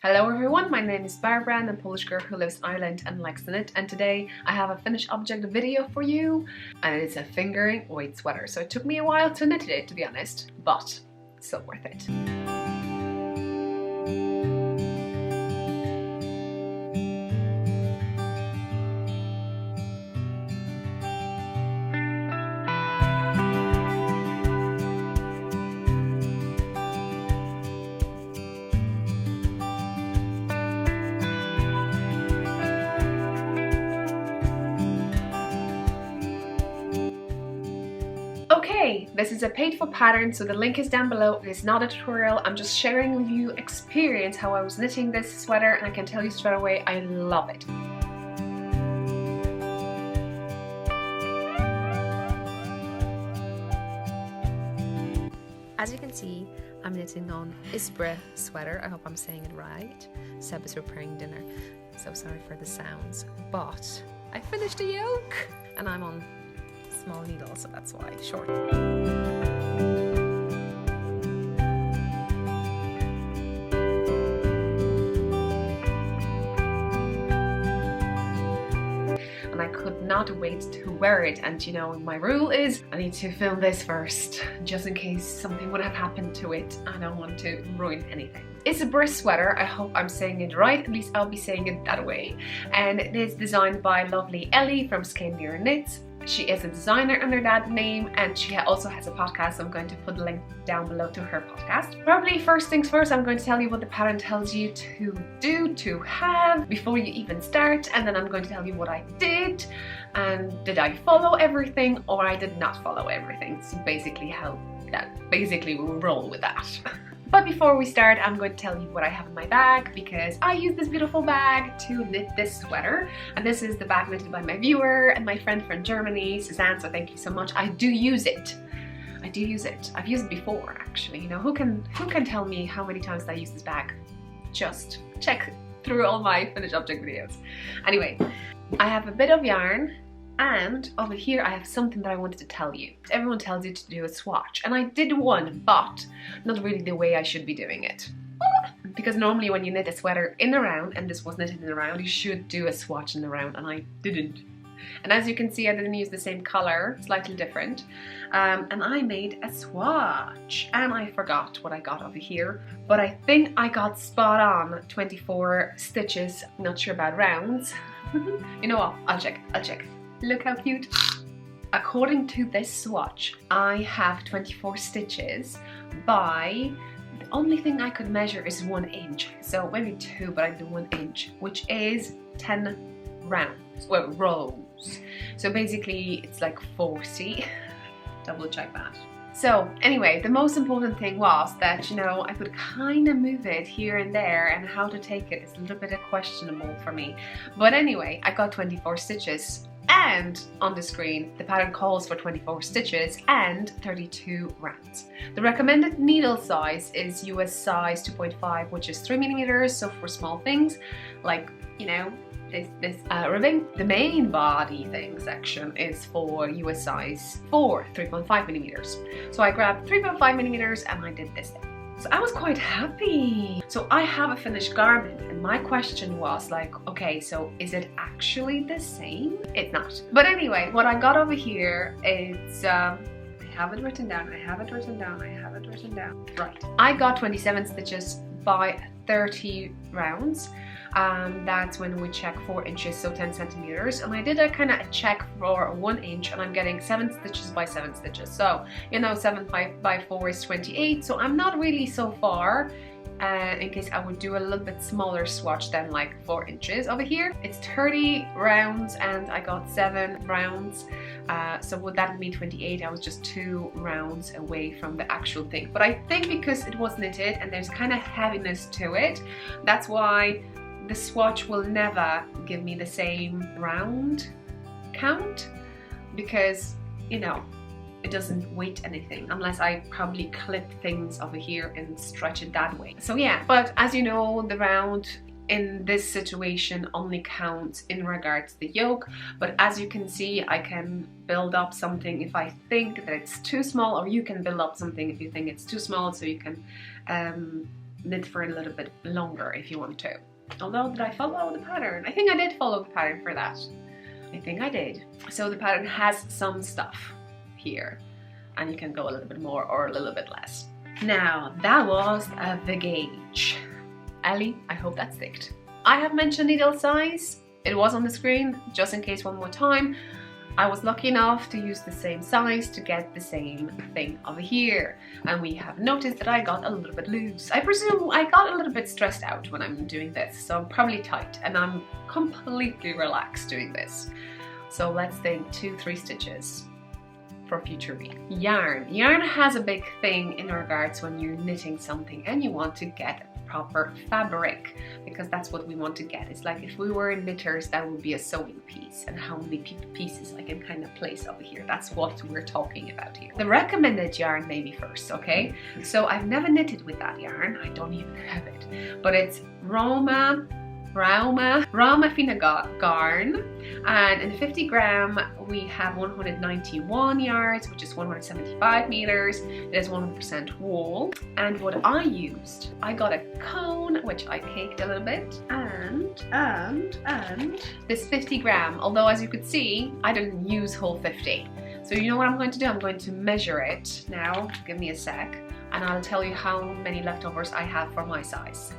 Hello everyone, my name is Barbara and I'm a Polish girl who lives in Ireland and likes to knit, and today I have a finished object video for you, and it's a fingering weight sweater. So it took me a while to knit it, to be honest, but so worth it. Okay, this is a paid for pattern, so the link is down below. It is not a tutorial, I'm just sharing with you experience how I was knitting this sweater, and I can tell you straight away, I love it. As you can see, I'm knitting on Isbre Sweater. I hope I'm saying it right. Seb is preparing dinner, so sorry for the sounds. But I finished the yoke, and I'm on small needle, so that's why it's short. And I could not wait to wear it, and you know, my rule is I need to film this first, just in case something would have happened to it. I don't want to ruin anything. It's a Isbre Sweater, I hope I'm saying it right, at least I'll be saying it that way. And it is designed by lovely Ellie from Skeindeer Knits. She is a designer under that name, and she also has a podcast, so I'm going to put a link down below to her podcast. Probably first things first, I'm going to tell you what the pattern tells you to do, to have, before you even start, and then I'm going to tell you what I did, and did I follow everything, or I did not follow everything. So basically we'll roll with that. But before we start, I'm going to tell you what I have in my bag, because I use this beautiful bag to knit this sweater. And this is the bag knitted by my viewer and my friend from Germany, Suzanne, so thank you so much. I do use it. I do use it. I've used it before, actually. You know, who can tell me how many times I use this bag? Just check through all my finished object videos. Anyway, I have a bit of yarn. And over here I have something that I wanted to tell you. Everyone tells you to do a swatch, and I did one, but not really the way I should be doing it. Because normally when you knit a sweater in a round, and this was knitted in a round, you should do a swatch in the round, and I didn't. And as you can see, I didn't use the same color, slightly different. And I made a swatch, and I forgot what I got over here, but I think I got spot on 24 stitches. Not sure about rounds. You know what? I'll check. Look how cute. According to this swatch, I have 24 stitches by, the only thing I could measure is 1 inch. So maybe 2, but I did 1 inch, which is 10 rounds, well, rows. So basically it's like 40. Double check that. So anyway, the most important thing was that, you know, I could kind of move it here and there, and how to take it is a little bit questionable for me. But anyway, I got 24 stitches. And on the screen, the pattern calls for 24 stitches and 32 rounds. The recommended needle size is US size 2.5, which is 3mm, so for small things, like, you know, this ribbing. The main body thing section is for US size 4, 3.5mm. So I grabbed 3.5mm and I did this thing. So I was quite happy. So I have a finished garment, and my question was like, okay, so is it actually the same? It's not. But anyway, what I got over here is, I have it written down. Right. I got 27 stitches by 30 rounds. That's when we check 4 inches, so 10 centimeters. And I did a kind of a check for 1 inch, and I'm getting 7 stitches by 7 stitches. So, you know, 7 by 4 is 28. So I'm not really so far. In case I would do a little bit smaller swatch than like 4 inches. Over here, it's 30 rounds, and I got 7 rounds. So would that be 28? I was just 2 rounds away from the actual thing. But I think because it was knitted and there's kind of heaviness to it, that's why the swatch will never give me the same round count, because, you know, it doesn't weight anything unless I probably clip things over here and stretch it that way. So yeah, but as you know, the round in this situation only counts in regards to the yoke, but as you can see, I can build up something if I think that it's too small, or you can build up something if you think it's too small, so you can knit for a little bit longer if you want to. Although, did I follow the pattern? I think I did follow the pattern for that. I think I did. So the pattern has some stuff here, and you can go a little bit more or a little bit less. Now, that was the gauge. Ellie, I hope that sticked. I have mentioned needle size. It was on the screen, just in case one more time. I was lucky enough to use the same size to get the same thing over here. And we have noticed that I got a little bit loose. I presume I got a little bit stressed out when I'm doing this, so I'm probably tight, and I'm completely relaxed doing this. So let's think 2-3 stitches for future read. Yarn. Yarn has a big thing in regards when you're knitting something and you want to get proper fabric, because that's what we want to get. It's like if we were knitters, that would be a sewing piece, and how many pieces I can kind of place over here. That's what we're talking about here. The recommended yarn maybe first, okay? So I've never knitted with that yarn. I don't even have it, but it's Rauma Fina Garn, and in 50 gram we have 191 yards, which is 175 meters. It is 100% wool. And what I used, I got a cone, which I caked a little bit, and this 50 gram, although as you could see, I didn't use whole 50. So you know what I'm going to do? I'm going to measure it now. Give me a sec, and I'll tell you how many leftovers I have for my size.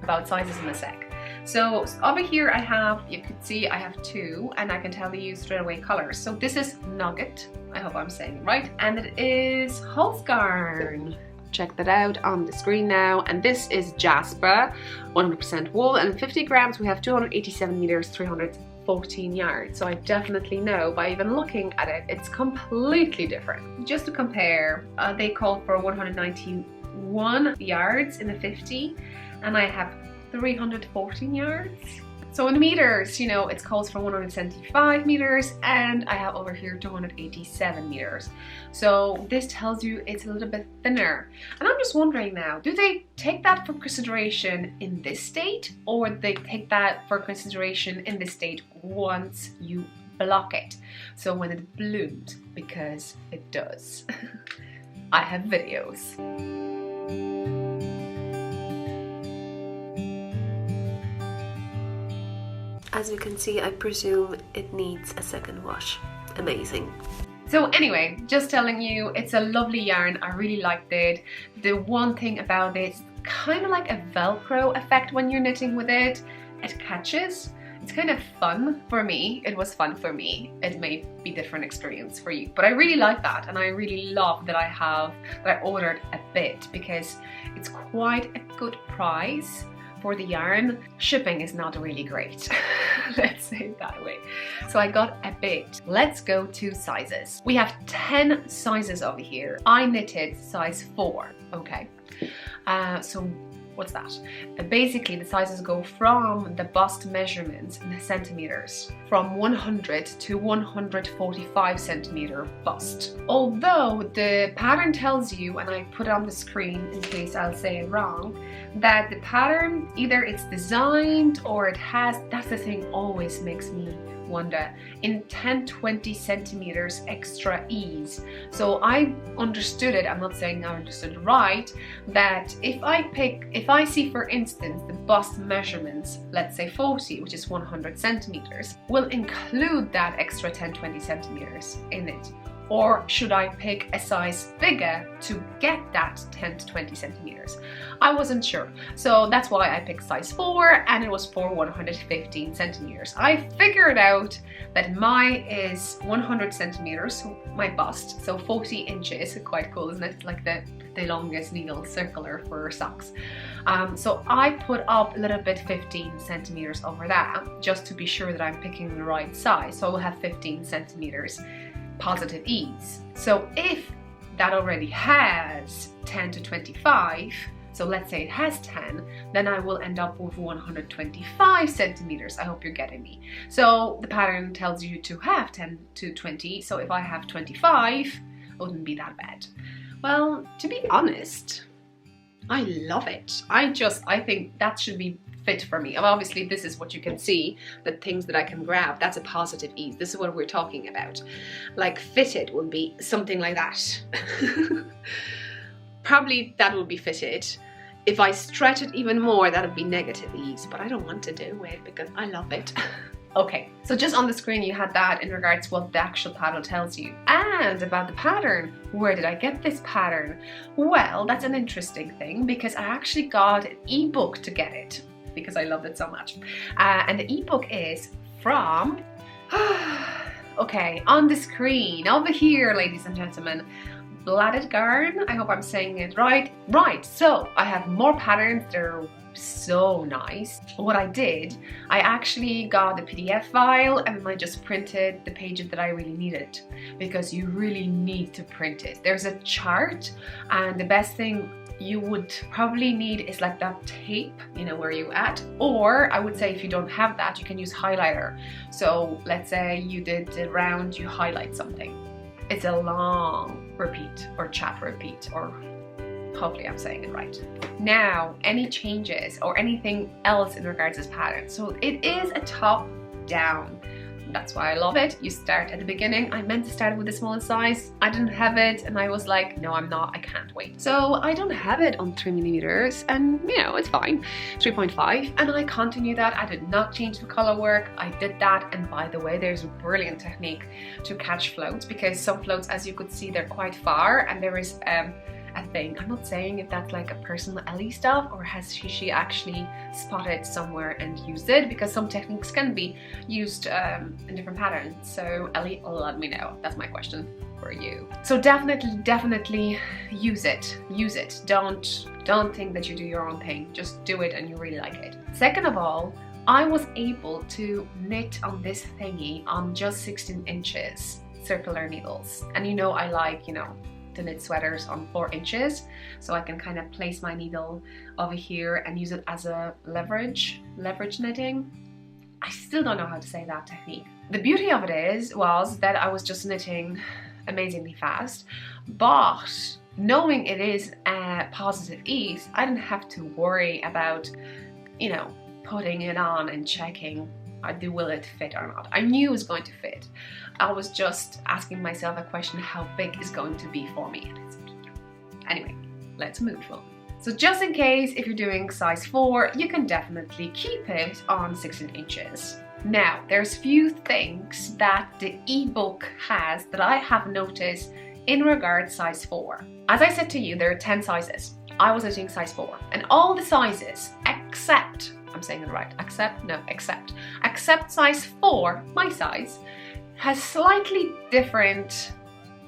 About sizes in a sec. So over here I have, you could see I have 2, and I can tell you straight away colors. So this is Nugget, I hope I'm saying it right, and it is Holzgarn. Check that out on the screen now. And this is Jasper, 100% wool, and 50 grams we have 287 meters, 314 yards. So I definitely know by even looking at it, it's completely different. Just to compare, they call for 191 yards in the 50, and I have 314 yards. So in meters, you know, it calls for 175 meters, and I have over here 287 meters. So this tells you it's a little bit thinner. And I'm just wondering now, do they take that for consideration in this state, or they take that for consideration in this state once you block it? So when it blooms, because it does. I have videos. As you can see, I presume it needs a second wash. Amazing. So anyway, just telling you, it's a lovely yarn. I really liked it. The one thing about it, it's kind of like a Velcro effect when you're knitting with it. It catches. It's kind of fun for me. It was fun for me. It may be a different experience for you, but I really like that, and I really love that I ordered a bit, because it's quite a good price for the yarn. Shipping is not really great. Let's say it that way. So I got a bit. Let's go to sizes. We have 10 sizes over here. I knitted size 4. Okay. So what's that? Basically, the sizes go from the bust measurements in the centimeters, from 100 to 145 centimeter bust. Although the pattern tells you, and I put it on the screen in case I'll say it wrong, that the pattern, either it's designed or it has, that's the thing always makes me wonder, in 10-20 centimeters extra ease. So I understood it, I'm not saying I understood it right, that if I see for instance the bust measurements, let's say 40, which is 100 centimeters, will include that extra 10-20 centimeters in it. Or should I pick a size bigger to get that 10 to 20 centimeters? I wasn't sure. So that's why I picked size 4, and it was for 115 centimeters. I figured out that mine is 100 centimeters, my bust, so 40 inches. Quite cool, isn't it? Like the longest needle circular for socks. So I put up a little bit 15 centimeters over that, just to be sure that I'm picking the right size. So I will have 15 centimeters positive ease. So if that already has 10 to 25, so let's say it has 10, then I will end up with 125 centimeters. I hope you're getting me. So the pattern tells you to have 10 to 20, so if I have 25, it wouldn't be that bad. Well, to be honest, I love it. I think that should be fit for me. Obviously, this is what you can see, the things that I can grab. That's a positive ease. This is what we're talking about. Like fitted will be something like that. Probably that will be fitted. If I stretch it even more, that'd be negative ease, but I don't want to do it because I love it. Okay, so just on the screen you had that in regards to what the actual paddle tells you. And about the pattern, where did I get this pattern? Well, that's an interesting thing because I actually got an ebook to get it because I loved it so much. And the ebook is from, okay, on the screen, over here, ladies and gentlemen, Bladed Garn. I hope I'm saying it right. Right, so I have more patterns. They're so nice. What I did, I actually got the PDF file and I just printed the pages that I really needed because you really need to print it. There's a chart, and the best thing you would probably need is like that tape, you know, where you at, or I would say if you don't have that, you can use highlighter. So let's say you did the round, you highlight something. It's a long repeat or chat repeat, or hopefully I'm saying it right. Now, any changes or anything else in regards to this pattern. So it is a top down. That's why I love it. You start at the beginning. I meant to start with the smallest size. I didn't have it and I was like, no, I'm not, I can't wait. So I don't have it on 3mm and you know, it's fine. 3.5, and I continue that. I did not change the color work. I did that, and by the way, there's a brilliant technique to catch floats because some floats, as you could see, they're quite far, and there is a thing. I'm not saying if that's like a personal Ellie stuff or has she actually spotted somewhere and used it, because some techniques can be used in different patterns. So Ellie, let me know. That's my question for you. So definitely use it. Use it. Don't think that you do your own thing. Just do it and you really like it. Second of all, I was able to knit on this thingy on just 16 inches circular needles, and you know I like, you know, to knit sweaters on 4 inches, so I can kind of place my needle over here and use it as a leverage knitting. I still don't know how to say that technique. The beauty of it was that I was just knitting amazingly fast, but knowing it is a positive ease, I didn't have to worry about, you know, putting it on and checking will it fit or not. I knew it was going to fit. I was just asking myself a question, how big is going to be for me? Anyway, let's move on. So just in case, if you're doing size 4, you can definitely keep it on 16 inches. Now, there's few things that the ebook has that I have noticed in regards size 4. As I said to you, there are 10 sizes. I was knitting size 4, and all the sizes except, I'm saying it right, except size 4, my size, has slightly different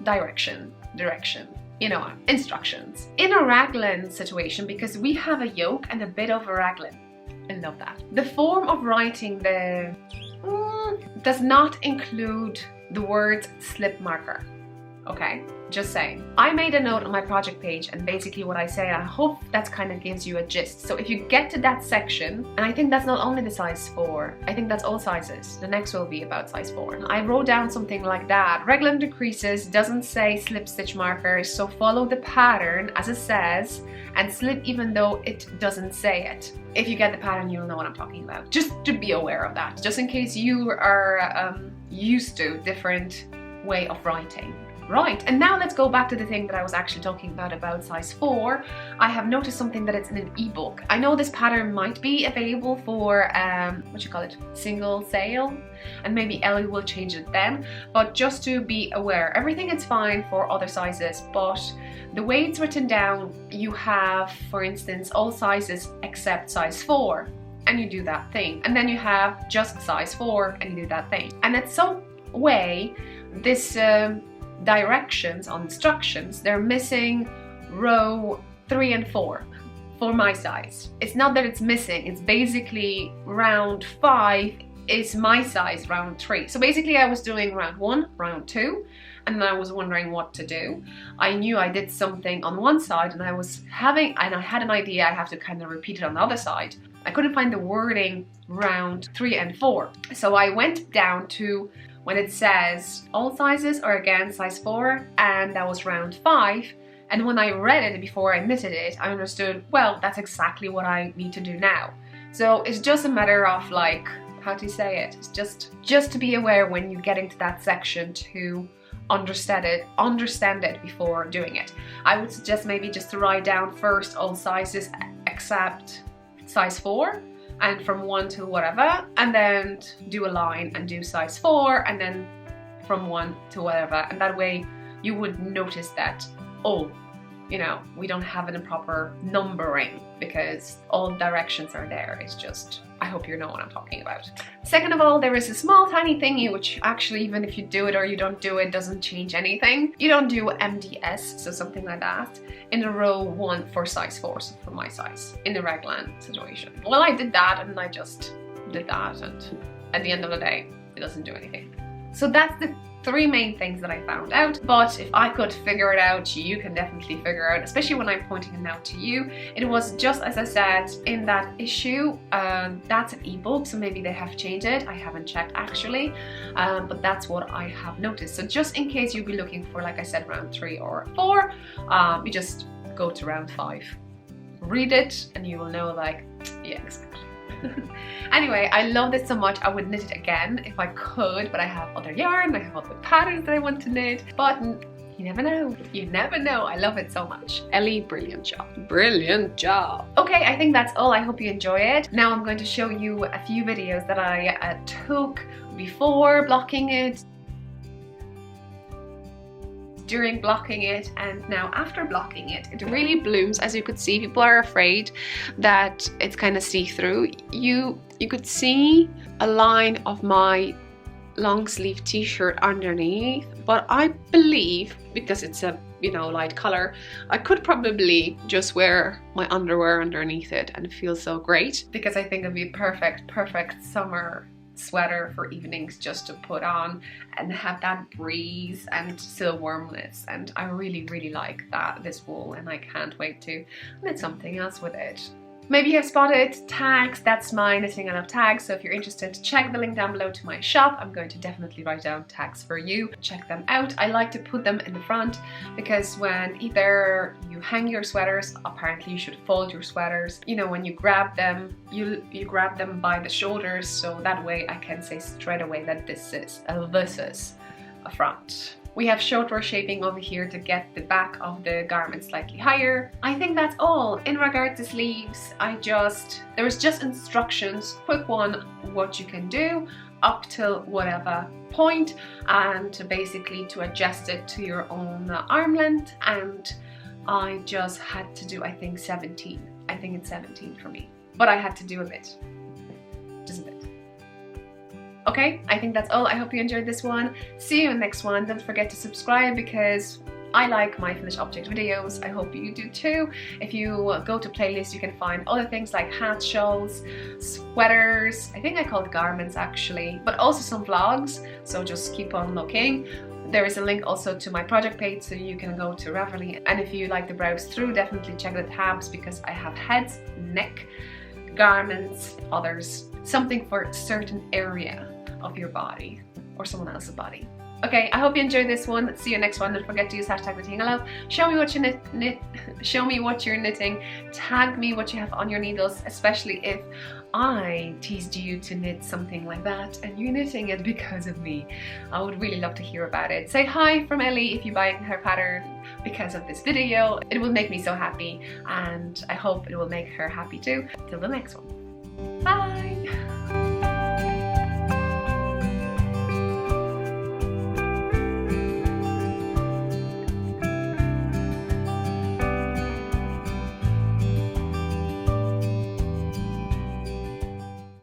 direction, you know, instructions. In a raglan situation, because we have a yoke and a bit of a raglan, I love that. The form of writing does not include the words slip marker. Okay, just saying. I made a note on my project page, and basically what I say, I hope that kind of gives you a gist. So if you get to that section, and I think that's not only the size 4, I think that's all sizes. The next will be about size 4. I wrote down something like that. Raglan decreases doesn't say slip stitch markers, so follow the pattern as it says and slip even though it doesn't say it. If you get the pattern, you'll know what I'm talking about. Just to be aware of that, just in case you are used to different way of writing. Right, and now let's go back to the thing that I was actually talking about size 4. I have noticed something that it's in an ebook. I know this pattern might be available for, single sale, and maybe Ellie will change it then, but just to be aware, everything is fine for other sizes, but the way it's written down, you have, for instance, all sizes except size 4, and you do that thing, and then you have just size 4, and you do that thing. And it's some way, this directions on instructions, they're missing row 3 and 4 for my size. It's not that it's missing, it's basically round 5 is my size, round 3. So basically I was doing round 1, round 2, and then I was wondering what to do. I knew I did something on one side and I had an idea I have to kind of repeat it on the other side. I couldn't find the wording round 3 and 4. So I went down to when it says all sizes are again size 4, and that was round 5. And when I read it before I knitted it, I understood, well, that's exactly what I need to do now. So it's just a matter of like, how to say it? It's just to be aware when you get into that section to understand it before doing it. I would suggest maybe just to write down first all sizes except size 4 and from 1 to whatever, and then do a line and do size 4 and then from 1 to whatever, and that way you would notice that, oh, you know, we don't have it in proper numbering because all directions are there. It's just, I hope you know what I'm talking about. Second of all, there is a small tiny thingy which actually, even if you do it or you don't do it, doesn't change anything. You don't do MDS, so something like that, in a row 1 for size 4, so for my size, in the raglan situation. Well, I did that and I just did that, and at the end of the day, it doesn't do anything. So that's the 3 main things that I found out, but if I could figure it out, you can definitely figure out, especially when I'm pointing it out to you. It was just as I said in that issue, that's an ebook, so maybe they have changed it. I haven't checked actually, but that's what I have noticed. So just in case you'll be looking for, like I said, round 3 or 4, you just go to round 5. Read it and you will know, like, yeah, exactly. Anyway, I love this so much. I would knit it again if I could, but I have other yarn, I have other patterns that I want to knit, but you never know. You never know. I love it so much. Ellie, brilliant job. Brilliant job. Okay, I think that's all. I hope you enjoy it. Now I'm going to show you a few videos that I took before blocking it, during blocking it, and now after blocking it. It really blooms. As you could see, people are afraid that it's kind of see-through. You could see a line of my long sleeve t-shirt underneath, but I believe because it's a, you know, light color, I could probably just wear my underwear underneath it and it feels so great, because I think it'd be perfect summer sweater for evenings just to put on and have that breeze and still warmness. And I really like this wool, and I can't wait to knit something else with it. Maybe you have spotted tags. That's my Knitting I Love tags, so if you're interested, check the link down below to my shop. I'm going to definitely write down tags for you. Check them out. I like to put them in the front because when either you hang your sweaters, apparently you should fold your sweaters. You know, when you grab them, you grab them by the shoulders, so that way I can say straight away that this is a front. We have shorter shaping over here to get the back of the garment slightly higher. I think that's all. In regard to sleeves, there was just instructions, quick one, what you can do up till whatever point, and basically to adjust it to your own arm length, and I just had to do, I think 17. I think it's 17 for me, but I had to do a bit, just a bit. Okay, I think that's all. I hope you enjoyed this one. See you in the next one. Don't forget to subscribe because I like my finished object videos. I hope you do too. If you go to playlists, you can find other things like hats, shawls, sweaters. I think I called garments actually, but also some vlogs. So just keep on looking. There is a link also to my project page, so you can go to Ravelry. And if you like to browse through, definitely check the tabs because I have heads, neck, garments, others, something for a certain area of your body or someone else's body. Okay, I hope you enjoyed this one. See you next one. Don't forget to use hashtag Knitting I Love. Show me what you show me what you're knitting. Tag me what you have on your needles, especially if I teased you to knit something like that and you're knitting it because of me. I would really love to hear about it. Say hi from Ellie if you buy her pattern because of this video. It will make me so happy, and I hope it will make her happy too. Till the next one. Bye!